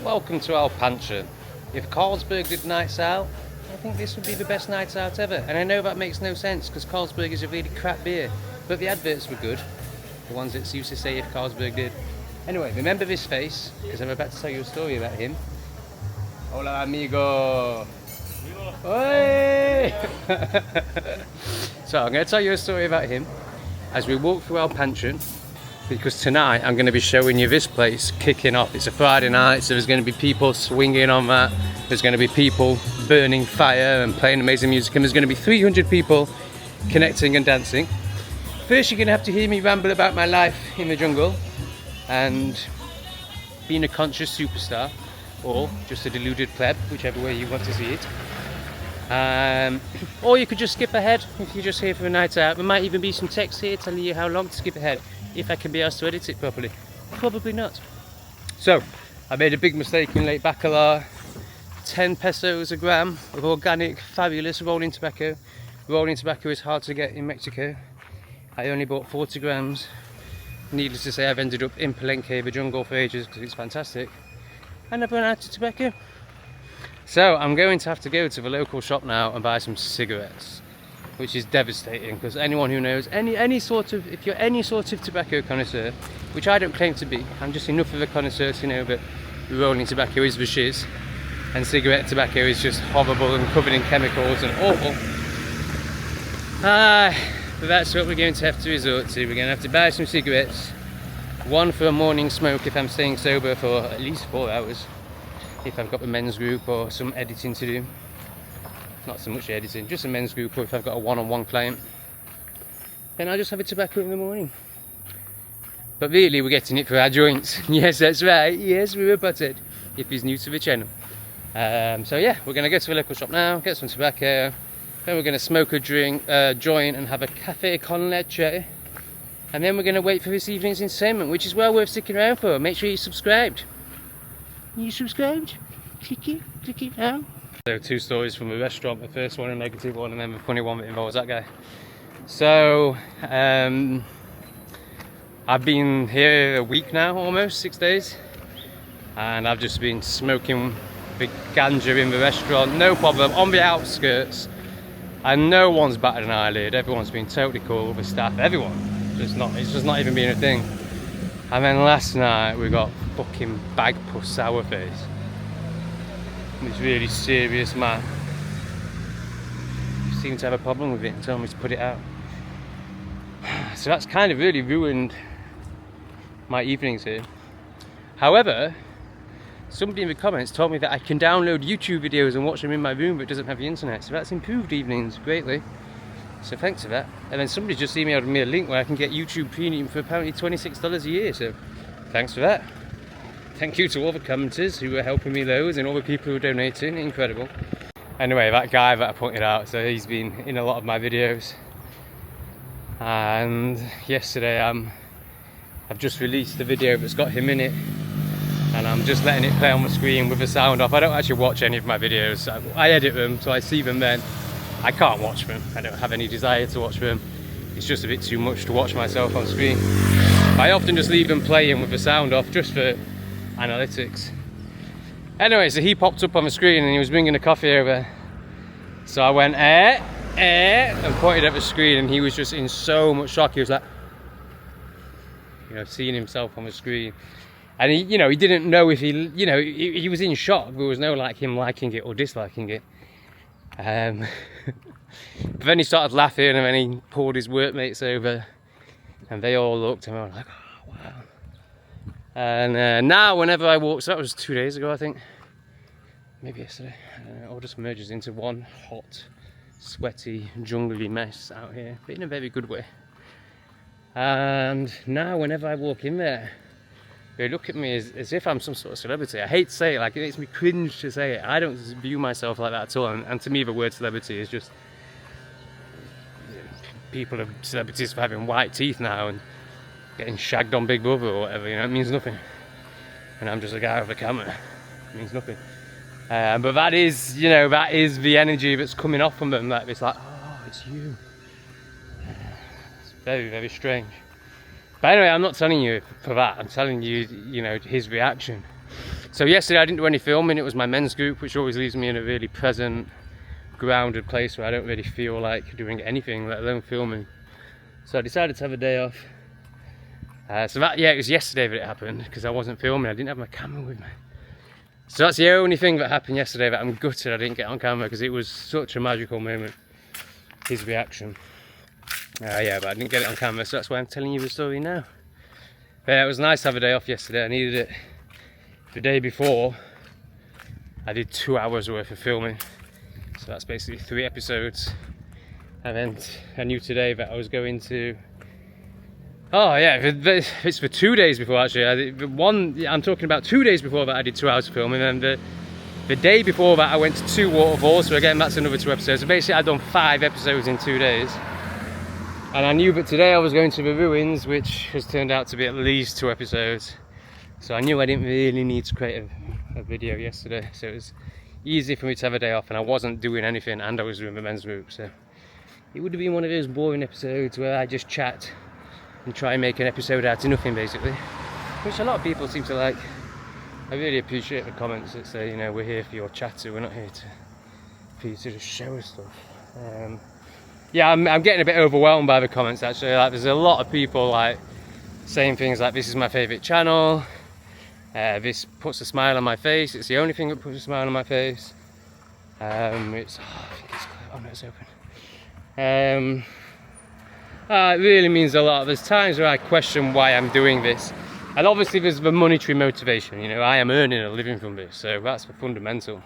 welcome to our Panchan. If Carlsberg did nights out, I think this would be the best nights out ever. And I know that makes no sense because Carlsberg is a really crap beer, but the adverts were good. The ones that used to say if Carlsberg did. Anyway, remember this face because I'm about to tell you a story about him. Hola amigo! Oi! So I'm going to tell you a story about him as we walk through our Panchan, because tonight I'm going to be showing you this place kicking off. It's a Friday night, so there's going to be people swinging on that. There's going to be people burning fire and playing amazing music, and there's going to be 300 people connecting and dancing. First, you're going to have to hear me ramble about my life in the jungle and being a conscious superstar, or just a deluded pleb, whichever way you want to see it. Or you could just skip ahead if you're just here for a night out. There might even be some text here telling you how long to skip ahead, if I can be asked to edit it properly. Probably not. So, I made a big mistake in Lake Bacalar. 10 pesos a gram of organic, fabulous rolling tobacco. Rolling tobacco is hard to get in Mexico. I only bought 40 grams. Needless to say, I've ended up in Palenque, the jungle, for ages because it's fantastic. And I've run out of tobacco. So I'm going to have to go to the local shop now and buy some cigarettes, which is devastating because anyone who knows if you're any sort of tobacco connoisseur, which I don't claim to be, I'm just enough of a connoisseur to know that rolling tobacco is the shiz and cigarette tobacco is just horrible and covered in chemicals and awful. But that's what we're going to have to resort to. We're going to have to buy some cigarettes, one for a morning smoke if I'm staying sober for at least 4 hours, if I've got the men's group or some editing to do. Not so much editing, just a men's group, or if I've got a one-on-one client, then I'll just have a tobacco in the morning. But really, we're getting it for our joints. Yes, that's right. Yes, we were buttered, if he's new to the channel. So yeah, we're going to go to the local shop now, get some tobacco, then we're going to smoke a joint and have a cafe con leche, and then we're going to wait for this evening's entertainment, which is well worth sticking around for. Make sure you're subscribed. You subscribed? Click it now. So 2 stories from the restaurant, the first one a negative one and then the funny one that involves that guy. So I've been here a week now, almost 6 days, and I've just been smoking big ganja in the restaurant, no problem, on the outskirts, and no one's batted an eyelid. Everyone's been totally cool with the staff, everyone. It's just not even been a thing. And then last night we got fucking bagpuss sourface. This really serious man seemed to have a problem with it and told me to put it out. So that's kind of really ruined my evenings here. However, somebody in the comments told me that I can download YouTube videos and watch them in my room but doesn't have the internet, so that's improved evenings greatly. So thanks for that. And then somebody just emailed me a link where I can get YouTube Premium for apparently $26 a year, so thanks for that. Thank you to all the commenters who were helping me loads and all the people who were donating, incredible. Anyway, that guy that I pointed out, so he's been in a lot of my videos. And yesterday I've just released the video that's got him in it, and I'm just letting it play on the screen with the sound off. I don't actually watch any of my videos. I edit them, so I see them then. I can't watch them. I don't have any desire to watch them. It's just a bit too much to watch myself on screen. I often just leave them playing with the sound off just for analytics. Anyway, so he popped up on the screen and he was bringing a coffee over. So I went, and pointed at the screen, and he was just in so much shock. He was like, seeing himself on the screen. And he, he didn't know if he was in shock. There was no like him liking it or disliking it. But then he started laughing, and then he pulled his workmates over, and they all looked and were like, oh wow. And now whenever I walk, so that was 2 days ago I think, maybe yesterday, it all just merges into one hot, sweaty, jungly mess out here, but in a very good way. And now whenever I walk in there, they look at me as if I'm some sort of celebrity. I hate to say it, like it makes me cringe to say it. I don't view myself like that at all, and to me the word celebrity is just, people are celebrities for having white teeth now and getting shagged on Big Brother or whatever, it means nothing. And I'm just a guy with a camera, it means nothing. But that is, that is the energy that's coming off from them, like it's like, oh, it's you. It's very, very strange. But anyway, I'm not telling you for that, I'm telling you, his reaction. So yesterday I didn't do any filming. It was my men's group, which always leaves me in a really present, grounded place where I don't really feel like doing anything, let alone filming. So I decided to have a day off. So that, yeah, it was yesterday that it happened, because I wasn't filming. I didn't have my camera with me. So that's the only thing that happened yesterday that I'm gutted I didn't get on camera, because it was such a magical moment, his reaction. Yeah, but I didn't get it on camera, so that's why I'm telling you the story now. But yeah, it was nice to have a day off yesterday. I needed it. The day before, I did 2 hours worth of filming. So that's basically 3 episodes. And then I knew today that I was going to... Oh yeah, it's for 2 days before actually. I'm talking about 2 days before that I did 2 hours of filming, and then the day before that I went to 2 waterfalls, so again that's another 2 episodes. So basically I'd done 5 episodes in 2 days. And I knew that today I was going to the ruins, which has turned out to be at least 2 episodes. So I knew I didn't really need to create a video yesterday, so it was easy for me to have a day off, and I wasn't doing anything and I was doing the men's group, so it would have been one of those boring episodes where I just chat and try and make an episode out of nothing basically, which a lot of people seem to like. I really appreciate the comments that say, you know, we're here for your chatter, we're not here for you to just show us stuff. Yeah, I'm getting a bit overwhelmed by the comments actually. Like, there's a lot of people like saying things like, this is my favourite channel, this puts a smile on my face, it's the only thing that puts a smile on my face. I think it's, oh no, it's open. It really means a lot. There's times where I question why I'm doing this, and obviously there's the monetary motivation, you know, I am earning a living from this, so that's the fundamental.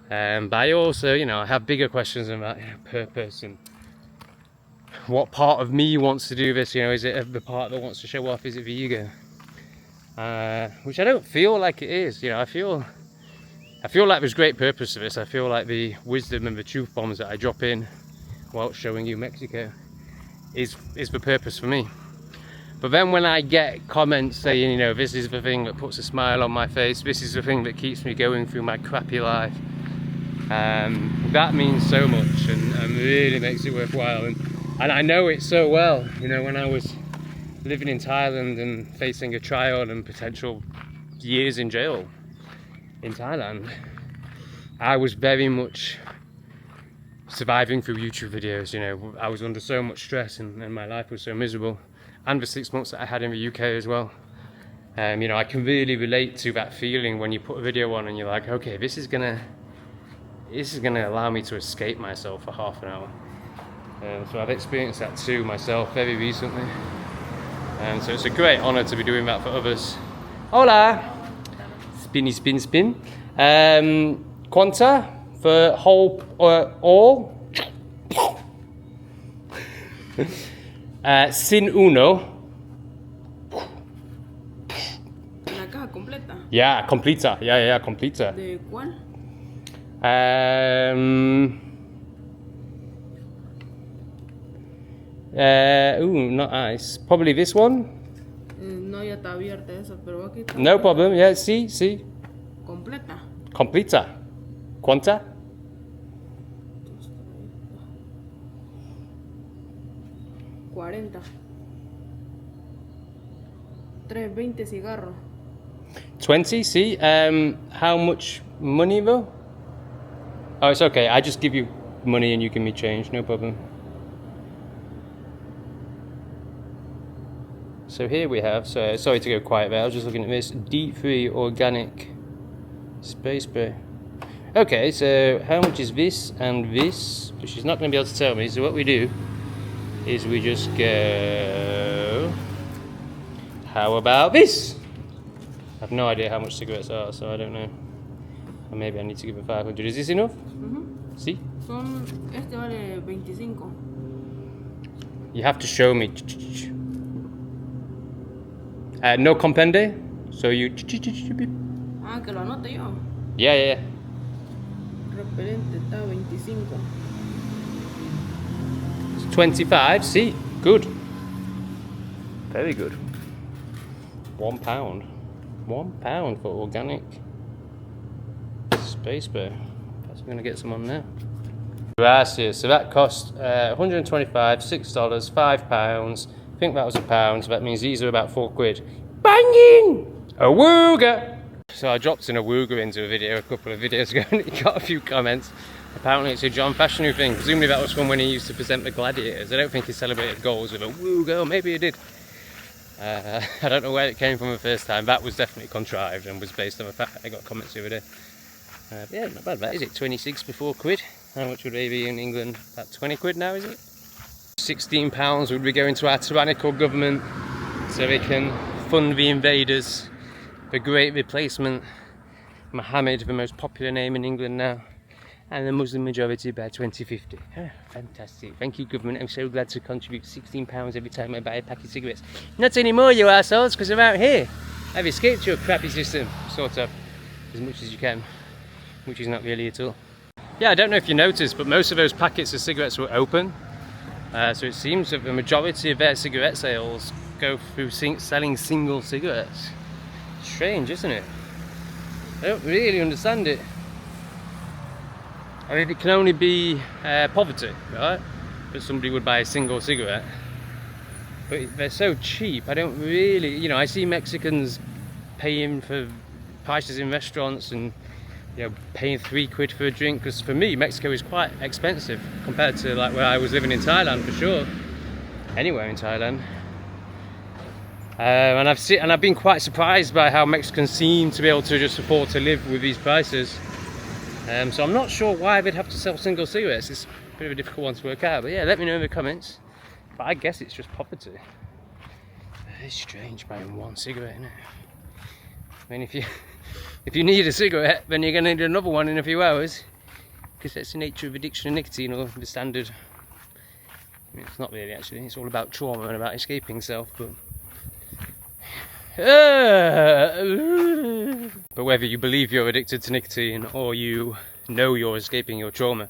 But I also, you know, I have bigger questions about, you know, purpose and what part of me wants to do this, you know, is it the part that wants to show off, is it the ego? Which I don't feel like it is, you know, I feel like there's great purpose to this. I feel like the wisdom and the truth bombs that I drop in while showing you Mexico is the purpose for me. But then when I get comments saying, you know, this is the thing that puts a smile on my face, this is the thing that keeps me going through my crappy life, that means so much and really makes it worthwhile. And I know it so well, you know, when I was living in Thailand and facing a trial and potential years in jail in Thailand, I was very much surviving through YouTube videos. You know, I was under so much stress and my life was so miserable, and the 6 months that I had in the UK as well. You know, I can really relate to that feeling when you put a video on and you're like, okay, this is gonna allow me to escape myself for half an hour. So I've experienced that too myself very recently, and so it's a great honour to be doing that for others. Hola! Spinny spin spin. Quanta for whole all. Sin uno. La caja completa. Yeah, completa. Yeah, completa. ¿De cuál? Not ice. Probably this one. No, ya está abierta esa, pero aquí está. No problem. Yeah, see. Completa. Completa. Quanta? $3.20 cigarros. 20, see? How much money though? Oh, it's okay. I just give you money and you give me change, no problem. So here we have, sorry to go quiet there, I was just looking at this, deep-free organic spray spray. Okay, so how much is this and this? But she's not going to be able to tell me, so what we do is we just go, how about this? I have no idea how much cigarettes are, so I don't know. Or maybe I need to give her 500. Is this enough? See? Este vale 25. You have to show me. No compende, so you. Ah, que lo anote yo. Yeah. Repelente está 25. It's 25. See, good. Very good. £1. £1 for organic space spray. That's going to get some on now. Gracias. So that cost 125, $6, £5. I think that was £1, so that means these are about £4. Banging! Awooga! So I dropped in a wooger into a video a couple of videos ago and it got a few comments. Apparently it's a John Fashanu thing. Presumably that was from when he used to present the Gladiators. I don't think he celebrated goals with a wooger, maybe he did. I don't know where it came from the first time. That was definitely contrived and was based on the fact that I got comments the other day. Yeah, not bad that, is it? 26 before quid. How much would they be in England? About 20 quid now, is it? £16 would be going to our tyrannical government so they can fund the invaders. The great replacement. Mohammed, the most popular name in England now. And the Muslim majority by 2050. Oh, fantastic. Thank you, government. I'm so glad to contribute £16 every time I buy a pack of cigarettes. Not anymore, you assholes, because I'm out here. I've escaped your crappy system, sort of, as much as you can, which is not really at all. Yeah, I don't know if you noticed, but most of those packets of cigarettes were open. So it seems that the majority of their cigarette sales go through selling single cigarettes. Strange, isn't it? I don't really understand it. I mean, it can only be poverty, right? That somebody would buy a single cigarette. But they're so cheap, I don't really, you know, I see Mexicans paying for prices in restaurants and, you know, paying 3 quid for a drink. Because for me, Mexico is quite expensive compared to like where I was living in Thailand, for sure. Anywhere in Thailand. And I've been quite surprised by how Mexicans seem to be able to just afford to live with these prices. So I'm not sure why they'd have to sell single cigarettes. It's a bit of a difficult one to work out, but yeah, let me know in the comments. But I guess it's just poverty. It's strange buying one cigarette, isn't it? I mean, if you need a cigarette, then you're going to need another one in a few hours, because that's the nature of addiction and nicotine, or the standard. I mean, it's not really, actually. It's all about trauma and about escaping self, but but whether you believe you're addicted to nicotine or you know you're escaping your trauma,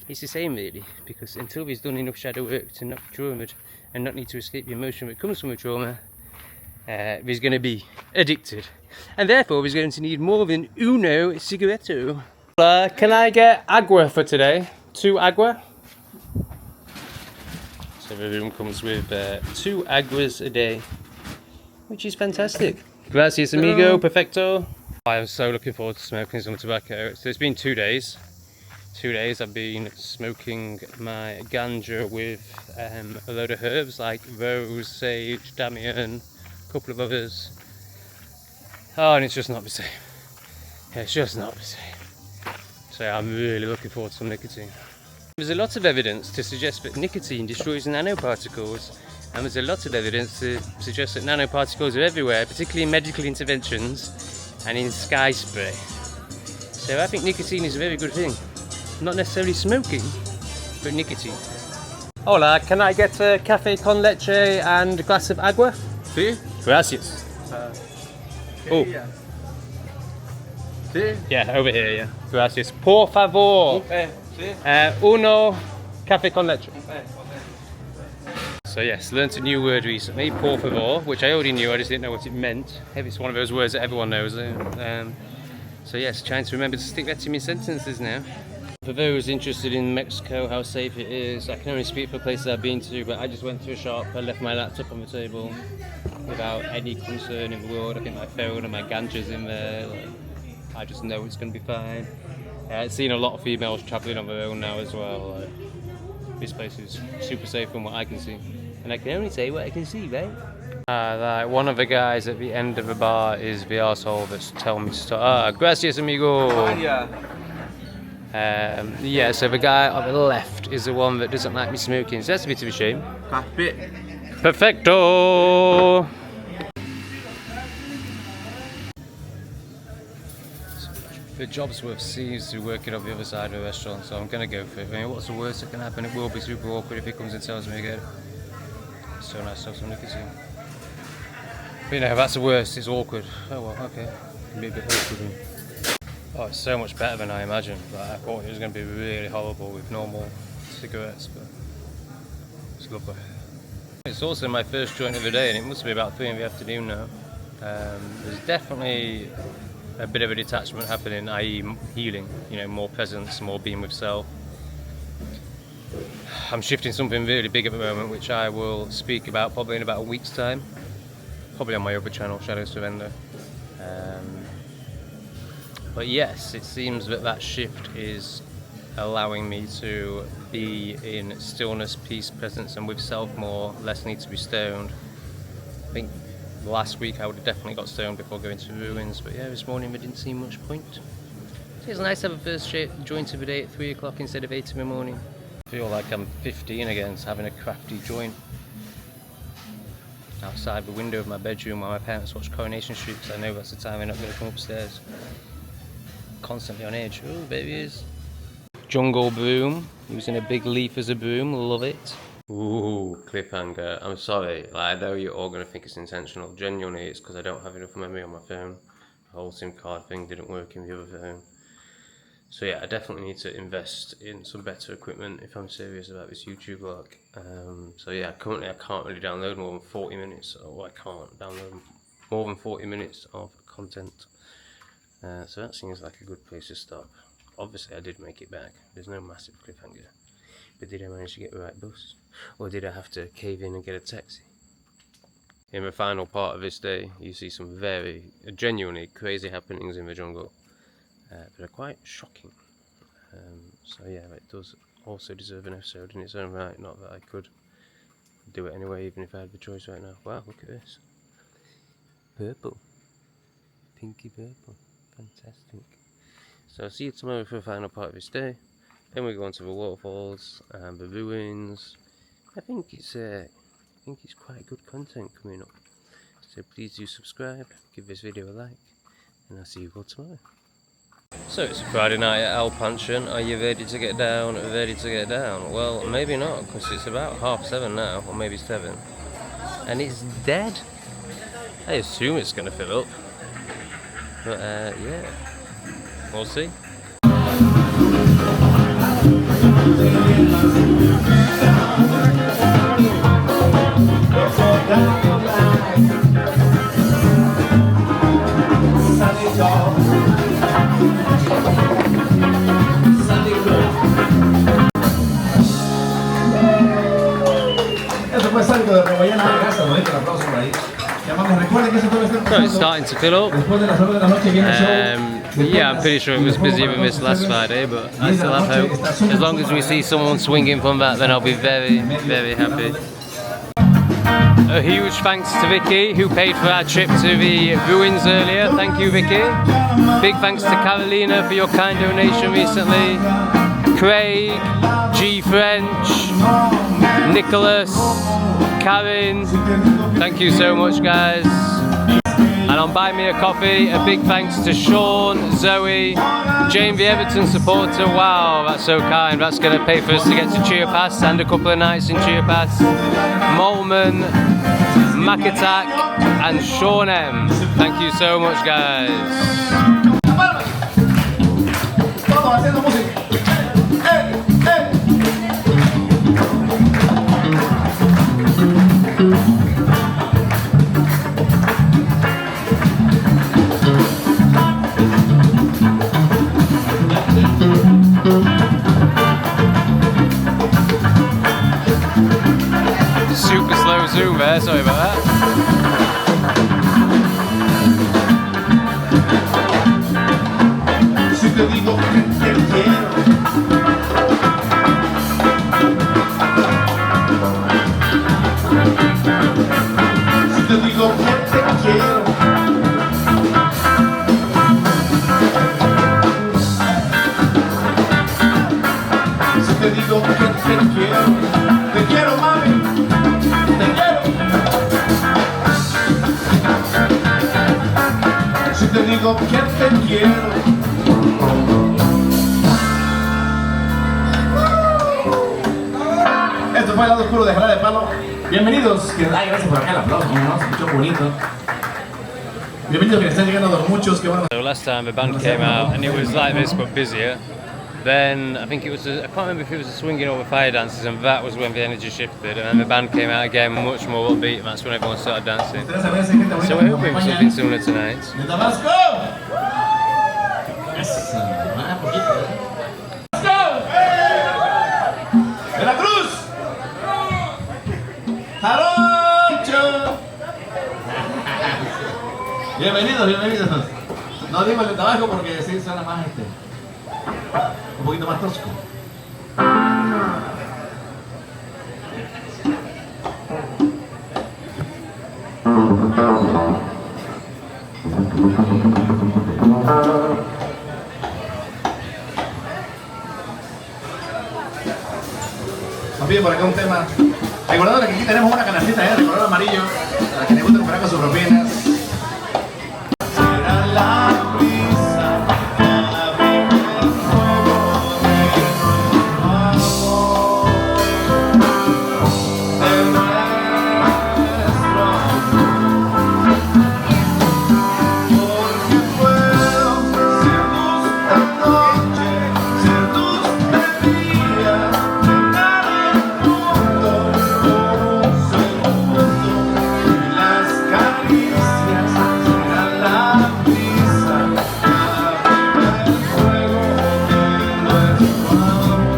it's the same really, because until there's done enough shadow work to not be traumatized and not need to escape the emotion that comes from a trauma, there's going to be addicted, and therefore there's going to need more than uno cigaretto. Can I get agua for today? 2 agua? So the room comes with 2 aguas a day, which is fantastic. Gracias, amigo, perfecto. I am so looking forward to smoking some tobacco. So it's been 2 days. 2 days I've been smoking my ganja with a load of herbs like rose, sage, damian, a couple of others. Oh, and it's just not the same. It's just not the same. So I'm really looking forward to some nicotine. There's a lot of evidence to suggest that nicotine destroys nanoparticles. And there's a lot of evidence to suggest that nanoparticles are everywhere, particularly in medical interventions and in sky spray. So I think nicotine is a very good thing. Not necessarily smoking, but nicotine. Hola, can I get a café con leche and a glass of agua? Sí. Gracias. Oh. Sí. Yeah, over here, yeah. Gracias. Por favor. Sí. Uno café con leche. So yes, learnt a new word recently, por favor, which I already knew, I just didn't know what it meant. It's one of those words that everyone knows. So yes, trying to remember to stick that to my sentences now. For those interested in Mexico, how safe it is, I can only speak for places I've been to, but I just went to a shop, I left my laptop on the table without any concern in the world. I think my phone and my ganja's in there. I just know it's going to be fine. I've seen a lot of females travelling on their own now as well. This place is super safe from what I can see. And I can only say what I can see, right? Like one of the guys at the end of the bar is the arsehole that's telling me to stop. Gracias, amigo! Yeah, so the guy on the left is the one that doesn't like me smoking, so that's a bit of a shame. Perfecto! The Jobsworth seems to be working on the other side of the restaurant, so I'm going to go for it. I mean, what's the worst that can happen? It will be super awkward if he comes and tells me again. It's so nice to have some nicotine. But you know, that's the worst, it's awkward. Oh well, okay. It can be a bit awkward. Oh, it's so much better than I imagined. But I thought it was going to be really horrible with normal cigarettes, but it's lovely. It's also my first joint of the day, and it must be about 3 in the afternoon now. There's definitely a bit of a detachment happening, i.e. healing, you know, more presence, more being with self. I'm shifting something really big at the moment, which I will speak about probably in about a week's time, probably on my other channel, Shadow Surrender. But yes, it seems that that shift is allowing me to be in stillness, peace, presence, and with self more, less need to be stoned. I think last week I would have definitely got stoned before going to ruins, but yeah, this morning there didn't seem much point. So it's nice to have a first joint of the day at 3 o'clock instead of 8 in the morning. I feel like I'm 15 again, having a crafty joint outside the window of my bedroom while my parents watch Coronation Street, because I know that's the time they're not going to come upstairs. Constantly on edge. Oh, there he is. Jungle broom, using a big leaf as a broom, love it. Ooh, cliffhanger. I'm sorry, I know you're all going to think it's intentional. Genuinely, it's because I don't have enough memory on my phone. The whole SIM card thing didn't work in the other phone. So yeah, I definitely need to invest in some better equipment if I'm serious about this YouTube vlog. So yeah, currently I can't really download more than 40 minutes, or I can't download more than 40 minutes of content. So that seems like a good place to stop. Obviously I did make it back, there's no massive cliffhanger. But did I manage to get the right bus? Or did I have to cave in and get a taxi? In the final part of this day, you see some very, genuinely crazy happenings in the jungle. But are quite shocking. So yeah, it does also deserve an episode in its own right, not that I could do it anyway even if I had the choice right now. Wow, look at this. Purple. Pinky purple. Fantastic. So I'll see you tomorrow for the final part of this day. Then we go on to the waterfalls and the ruins. I think it's quite good content coming up. So please do subscribe, give this video a like, and I'll see you all tomorrow. So it's Friday night at Panchan. Are you ready to get down? Ready to get down? Well, maybe not, because it's about 7:30 now, or maybe 7. And it's dead. I assume it's going to fill up. But yeah, we'll see. So it's starting to fill up. Yeah, I'm pretty sure it was busier than this last Friday, but I still have hope. As long as we see someone swinging from that, then I'll be very, very happy. A huge thanks to Vicky, who paid for our trip to the ruins earlier. Thank you, Vicky. Big thanks to Carolina for your kind donation recently. Craig, G French, Nicholas, Karen, thank you so much, guys. And on Buy Me a Coffee, a big thanks to Sean, Zoe, Jane the Everton supporter. Wow, that's so kind. That's going to pay for us to get to Cheer Pass and a couple of nights in Cheer Pass. Molman, Mac Attack, and Sean M. Thank you so much, guys. Super slow zoom there, sorry about that. Si te digo que te quiero. Si te digo que te quiero. Si te digo que te quiero. Te quiero, mami. Si te digo que te quiero. Esto fue el lado oscuro de Jara de Palo. Bienvenidos. Ay, gracias por acá el aplauso, ¿no? Se escuchó bonito. Bienvenidos, que están llegando muchos. Que bueno. So last time the band came out and it was like this but busier. Then I think it was I can't remember if it was a swinging over fire dances, and that was when the energy shifted, and then the band came out again much more upbeat, and that's when everyone started dancing. So we're hoping for something similar tonight. Let's go! ¡De la Cruz! ¡Jarocho! Bienvenidos, bienvenidos. No, No digo el de tabaco porque sí suena más un poquito más tosco. Nos piden por acá un tema. Recordando que aquí tenemos una canastita de color amarillo para que les guste comprar con sus propinas. Será la brisa, la brisa, el fuego de nuestro amor, de nuestro amor. Porque puedo ser luz de noche, ser luz de día, llenar el mundo por un segundo. Y las caricias serán la brisa, la el fuego de nuestro amor, de nuestro amor.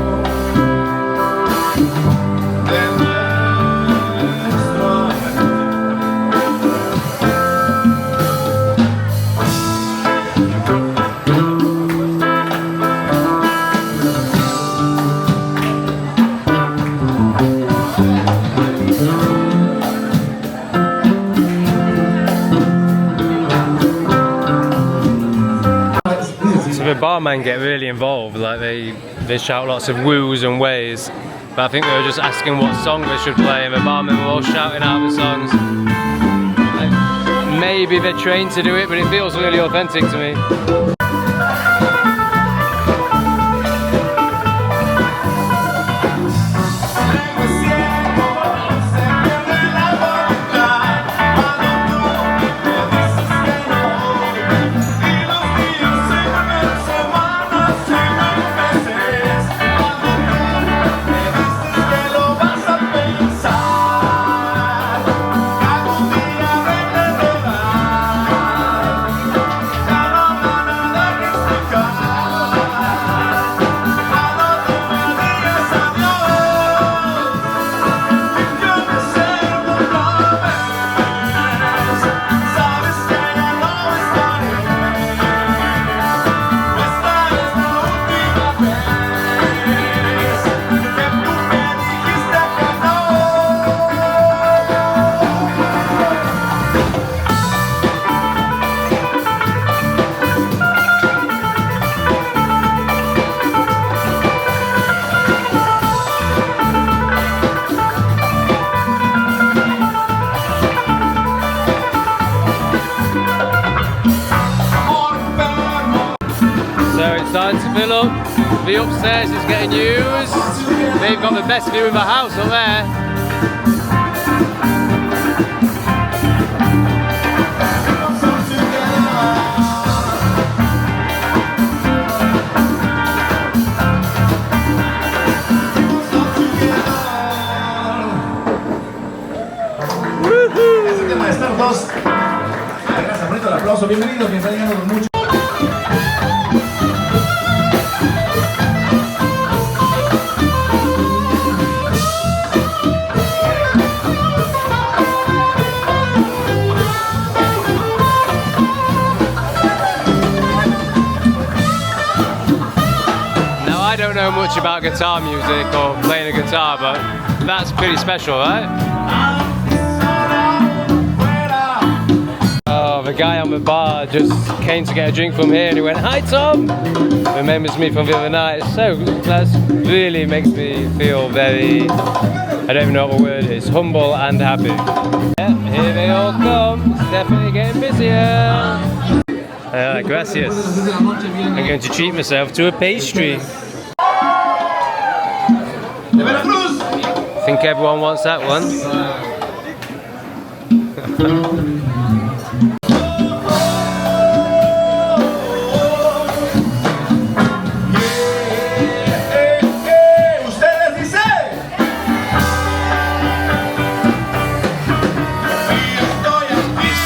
So the barman get really involved, like they shout lots of woos and ways. But I think they were just asking what song they should play, and the barmen were all shouting out the songs. Like, maybe they're trained to do it, but it feels really authentic to me. So it's starting to fill up. The upstairs is getting used. They've got the best view of the house up there. Ese tema de estar dos. Gracias, bonito el aplauso. Bienvenidos, que están llegando con mucho. I don't know much about guitar music or playing a guitar, but that's pretty special, right? Oh, the guy on the bar just came to get a drink from here and he went, "Hi Tom!" Remembers me from the other night. So that really makes me feel very, I don't even know what the word is, humble and happy. Yeah, here they all come. It's definitely getting busier. Gracias. I'm going to treat myself to a pastry. I think everyone wants that one.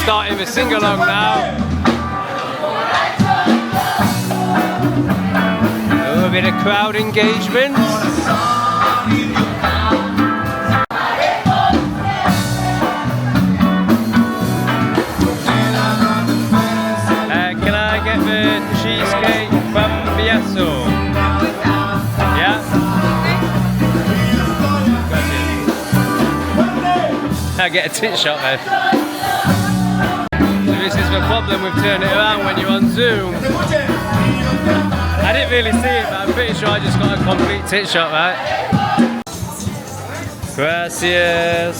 Starting the sing-along now. A little bit of crowd engagement. Can I get the or? Yeah? Gotcha. I get a tit shot then. So this is the problem with turning it around when you're on Zoom. I didn't really see it, but I'm pretty sure I just got a complete tit shot, right? Gracias.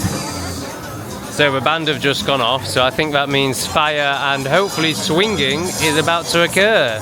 So the band have just gone off, so I think that means fire and hopefully swinging is about to occur.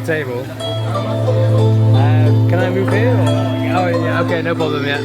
Table. Can I move here? Or? Oh yeah, okay, no problem yet.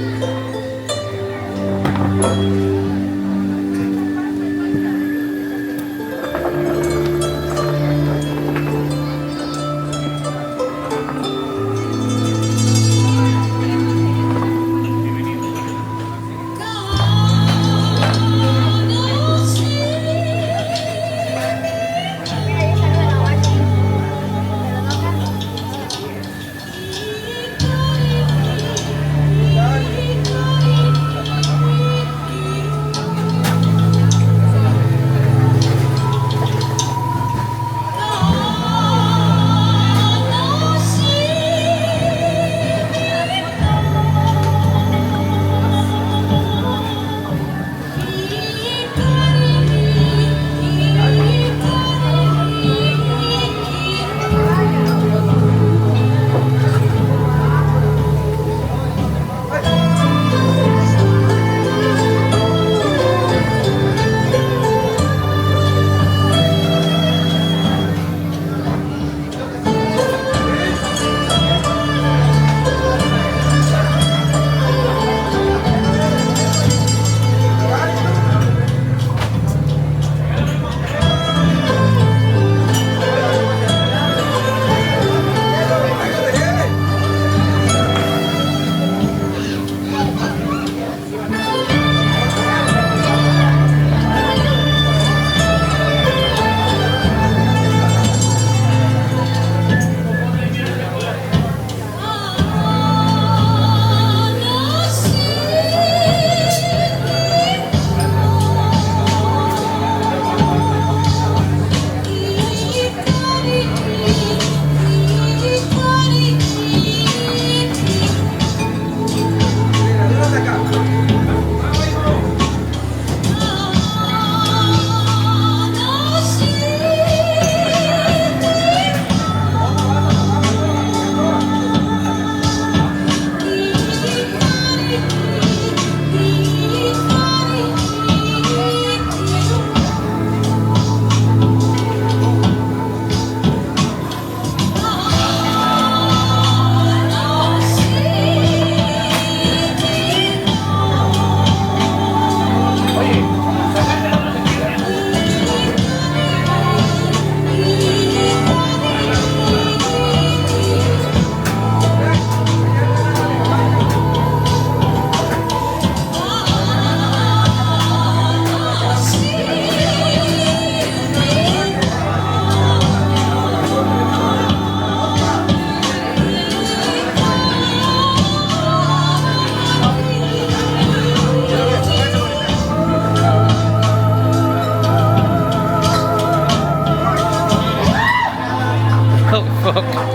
Oh fuck.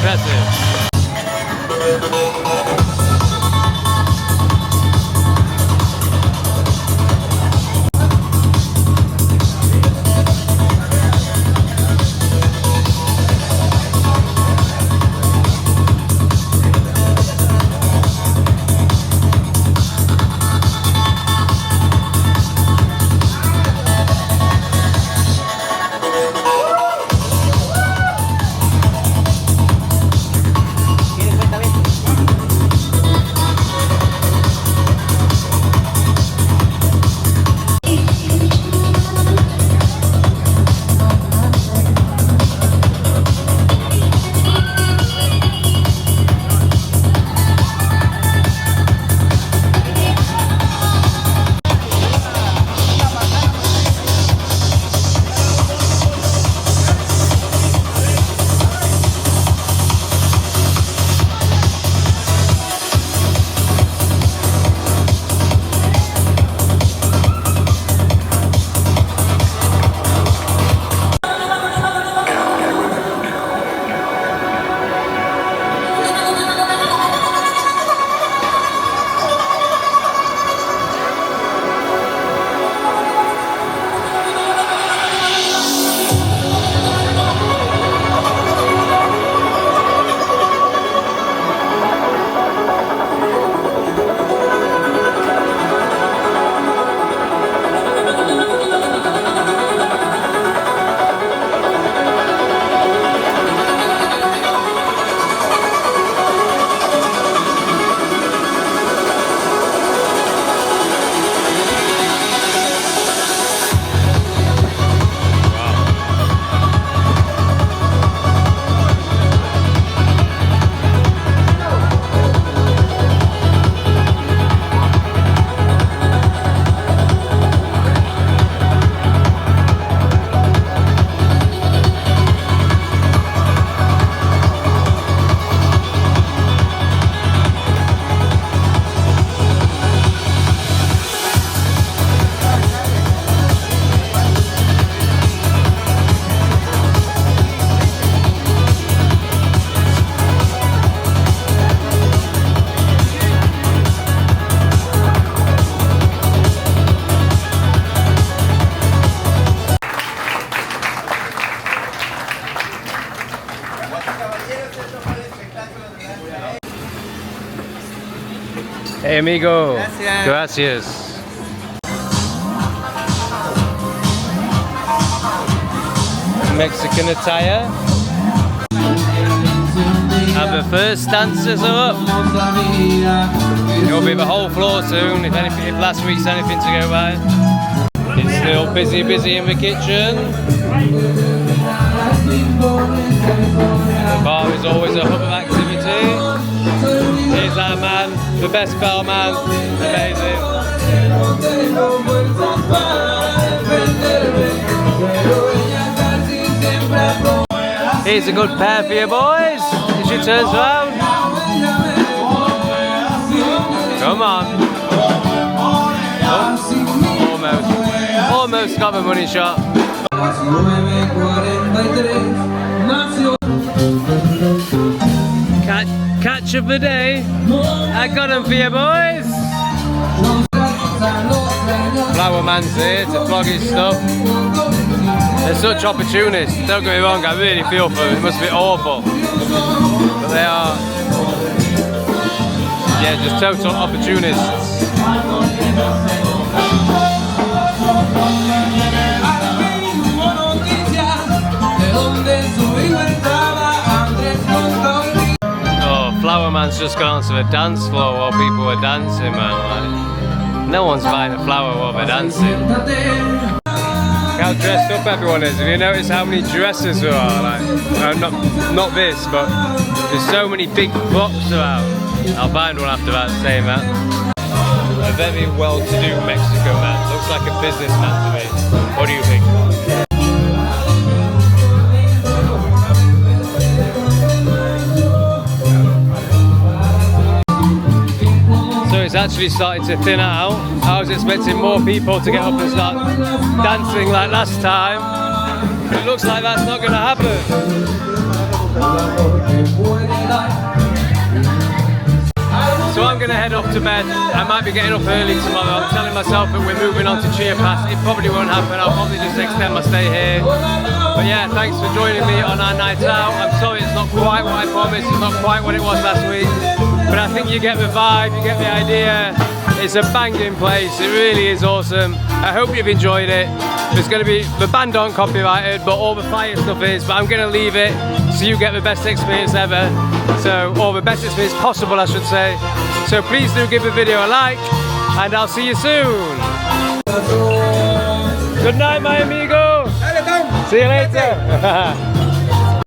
impressive. Hey amigo. Gracias. Gracias. Mexican attire. And the first dancers are up. It'll be the whole floor soon, if last week's anything to go by. It's still busy in the kitchen. The bar is always a hub of activity. Here's our man, the best bellman, amazing. Here's a good pair for you boys, as she turns round. Come on. Oh, almost got the money shot. Catch of the day. I got them for you boys. Flower man's here to flog his stuff. They're such opportunists. Don't get me wrong, I really feel for them. It must be awful. But they are, yeah, just total opportunists. Oh, Flower Man's just gone onto the dance floor while people were dancing, man. Like, no one's buying a flower while they're dancing. How dressed up everyone is. Have you noticed how many dresses there are? Like, not this, but there's so many big frocks around. I'll find one after that saying that. A very well-to-do Mexican man. Looks like a businessman to me. What do you think? So it's actually starting to thin out. I was expecting more people to get up and start dancing like last time. It looks like that's not going to happen. So I'm going to head off to bed. I might be getting up early tomorrow. I'm telling myself that we're moving on to Chiapas. It probably won't happen. I'll probably just extend my stay here. But yeah, thanks for joining me on our night out. I'm sorry it's not quite what I promised. It's not quite what it was last week. But I think you get the vibe, you get the idea. It's a banging place. It really is awesome. I hope you've enjoyed it. There's going to be, the band aren't copyrighted, but all the fire stuff is. But I'm going to leave it so you get the best experience ever. So, or the best experience possible, I should say. So please do give the video a like, and I'll see you soon. Good night, my amigo. See you later.